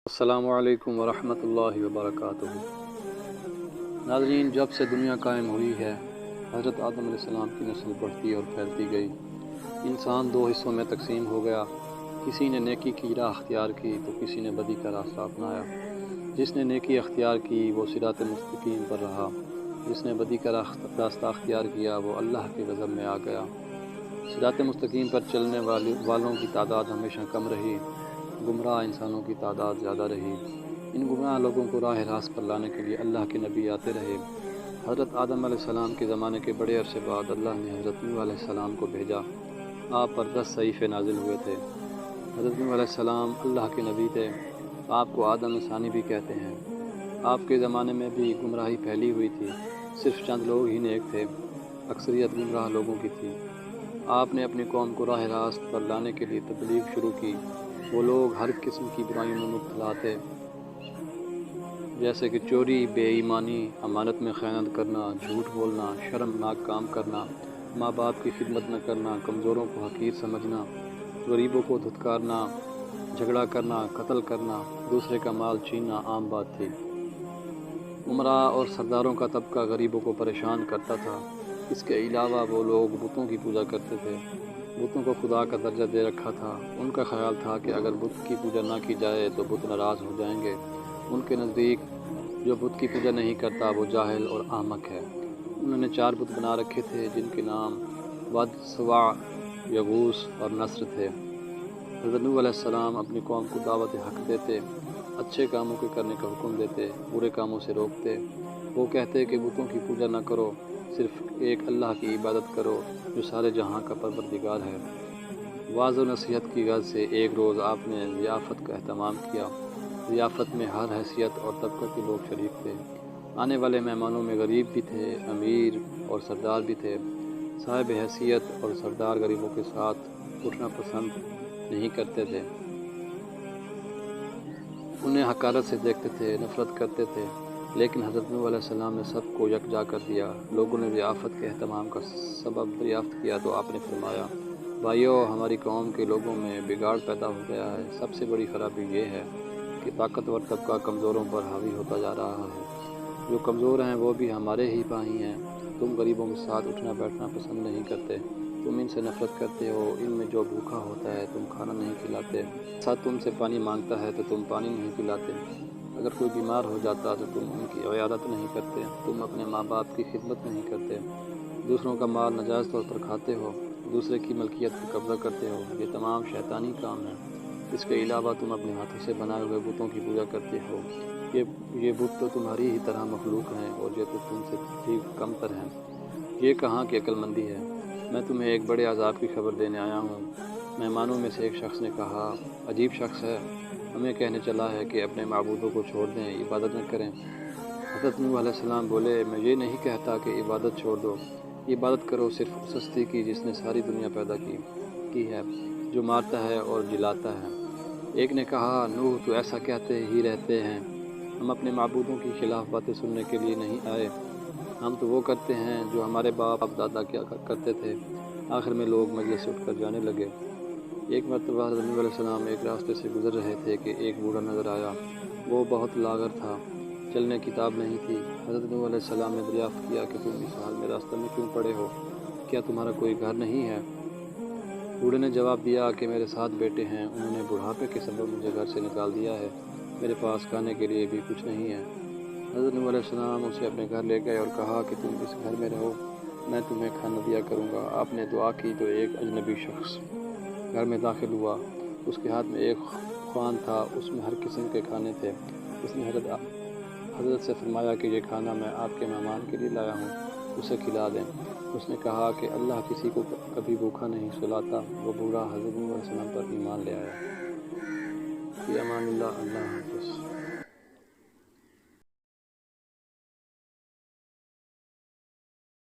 السلام علیکم ورحمۃ اللہ وبرکاتہ۔ ناظرین، جب سے دنیا قائم ہوئی ہے، حضرت آدم علیہ السلام کی نسل بڑھتی اور پھیلتی گئی۔ انسان دو حصوں میں تقسیم ہو گیا، کسی نے نیکی کی راہ اختیار کی تو کسی نے بدی کا راستہ اپنایا۔ جس نے نیکی اختیار کی وہ صراط مستقیم پر رہا، جس نے بدی کا راستہ اختیار کیا وہ اللہ کے غضب میں آ گیا۔ صراط مستقیم پر چلنے والوں کی تعداد ہمیشہ کم رہی، گمراہ انسانوں کی تعداد زیادہ رہی۔ ان گمراہ لوگوں کو راہ راست پر لانے کے لیے اللہ کے نبی آتے رہے۔ حضرت آدم علیہ السلام کے زمانے کے بڑے عرصے بعد اللہ نے حضرت نوح علیہ السلام کو بھیجا۔ آپ پر 10 صحیفے نازل ہوئے تھے۔ حضرت نوح علیہ السلام اللہ کے نبی تھے، آپ کو آدم ثانی بھی کہتے ہیں۔ آپ کے زمانے میں بھی گمراہی پھیلی ہوئی تھی، صرف چند لوگ ہی نیک تھے، اکثریت گمراہ لوگوں کی تھی۔ آپ نے اپنی قوم کو راہ راست پر لانے کے لیے تبلیغ شروع کی۔ وہ لوگ ہر قسم کی برائیوں میں مبتلا تھے، جیسے کہ چوری، بے ایمانی، امانت میں خیانت کرنا، جھوٹ بولنا، شرمناک کام کرنا، ماں باپ کی خدمت نہ کرنا، کمزوروں کو حقیر سمجھنا، غریبوں کو دھتکارنا، جھگڑا کرنا، قتل کرنا، دوسرے کا مال چھیننا عام بات تھی۔ امراء اور سرداروں کا طبقہ غریبوں کو پریشان کرتا تھا۔ اس کے علاوہ وہ لوگ بتوں کی پوجا کرتے تھے، بتوں کو خدا کا درجہ دے رکھا تھا۔ ان کا خیال تھا کہ اگر بت کی پوجا نہ کی جائے تو بت ناراض ہو جائیں گے۔ ان کے نزدیک جو بت کی پوجا نہیں کرتا وہ جاہل اور احمق ہے۔ انہوں نے 4 بت بنا رکھے تھے جن کے نام ود، سواع، یغوث اور نصر تھے۔ حضرت نوح علیہ السلام اپنی قوم کو دعوت حق دیتے، اچھے کاموں کے کرنے کا حکم دیتے، برے کاموں سے روکتے۔ وہ کہتے کہ بتوں کی پوجا نہ کرو، صرف ایک اللہ کی عبادت کرو جو سارے جہاں کا پروردگار ہے۔ واعظ و نصیحت کی غرض سے ایک روز آپ نے ضیافت کا اہتمام کیا۔ ضیافت میں ہر حیثیت اور طبقہ کے لوگ شریک تھے۔ آنے والے مہمانوں میں غریب بھی تھے، امیر اور سردار بھی تھے۔ صاحب حیثیت اور سردار غریبوں کے ساتھ اٹھنا پسند نہیں کرتے تھے، انہیں حقارت سے دیکھتے تھے، نفرت کرتے تھے۔ لیکن حضرت نوح علیہ السلام نے سب کو یکجا کر دیا۔ لوگوں نے ضیافت کے اہتمام کا سبب دریافت کیا تو آپ نے فرمایا، بھائیو، ہماری قوم کے لوگوں میں بگاڑ پیدا ہو گیا ہے۔ سب سے بڑی خرابی یہ ہے کہ طاقتور طبقہ کمزوروں پر حاوی ہوتا جا رہا ہے۔ جو کمزور ہیں وہ بھی ہمارے ہی بھائی ہیں۔ تم غریبوں کے ساتھ اٹھنا بیٹھنا پسند نہیں کرتے، تم ان سے نفرت کرتے ہو۔ ان میں جو بھوکا ہوتا ہے تم کھانا نہیں کھلاتے، ساتھ تم سے پانی مانگتا ہے تو تم پانی نہیں پلاتے۔ اگر کوئی بیمار ہو جاتا تو تم ان کی عیادت نہیں کرتے، تم اپنے ماں باپ کی خدمت نہیں کرتے، دوسروں کا مال ناجائز طور پر کھاتے ہو، دوسرے کی ملکیت پر قبضہ کرتے ہو۔ یہ تمام شیطانی کام ہیں۔ اس کے علاوہ تم اپنے ہاتھوں سے بنائے ہوئے بتوں کی پوجا کرتے ہو۔ یہ بت تو تمہاری ہی طرح مخلوق ہیں اور یہ تو تم سے بھی کم تر ہیں۔ یہ کہاں کی عقل مندی ہے؟ میں تمہیں ایک بڑے عذاب کی خبر دینے آیا ہوں۔ مہمانوں میں سے ایک شخص نے کہا، عجیب شخص ہے، ہمیں کہنے چلا ہے کہ اپنے معبودوں کو چھوڑ دیں، عبادت نہ کریں۔ حضرت نوح علیہ السلام بولے، میں یہ نہیں کہتا کہ عبادت چھوڑ دو، عبادت کرو صرف اس ہستی کی جس نے ساری دنیا پیدا کی ہے، جو مارتا ہے اور جلاتا ہے۔ ایک نے کہا، نوح، تو ایسا کہتے ہی رہتے ہیں، ہم اپنے معبودوں کی خلاف باتیں سننے کے لیے نہیں آئے، ہم تو وہ کرتے ہیں جو ہمارے باپ دادا کیا کرتے تھے۔ آخر میں لوگ مجلس سے اٹھ کر جانے لگے۔ ایک مرتبہ حضرت نوح علیہ السلام ایک راستے سے گزر رہے تھے کہ ایک بوڑھا نظر آیا۔ وہ بہت لاغر تھا، چلنے کی تاب نہیں تھی۔ حضرت نوح علیہ السلام نے دریافت کیا کہ تم اس حال میں راستہ میں کیوں پڑے ہو؟ کیا تمہارا کوئی گھر نہیں ہے؟ بوڑھے نے جواب دیا کہ میرے 7 بیٹے ہیں، انہوں نے بڑھاپے کے سبب مجھے گھر سے نکال دیا ہے، میرے پاس کھانے کے لیے بھی کچھ نہیں ہے۔ حضرت نوح علیہ السلام اسے اپنے گھر لے گئے اور کہا کہ تم اس گھر میں رہو، میں تمہیں کھانا دیا کروں گا۔ آپ نے دعا کی تو ایک اجنبی شخص گھر میں داخل ہوا۔ اس کے ہاتھ میں ایک خوان تھا، اس میں ہر قسم کے کھانے تھے۔ اس نے حضرت سے فرمایا کہ یہ کھانا میں آپ کے مہمان کے لیے لایا ہوں، اسے کھلا دیں۔ اس نے کہا کہ اللہ کسی کو کبھی بھوکا نہیں سلاتا۔ وہ بوڑھا حضرت نوح علیہ السلام پر ایمان لے آیا۔ فی امان اللہ، اللہ حافظ۔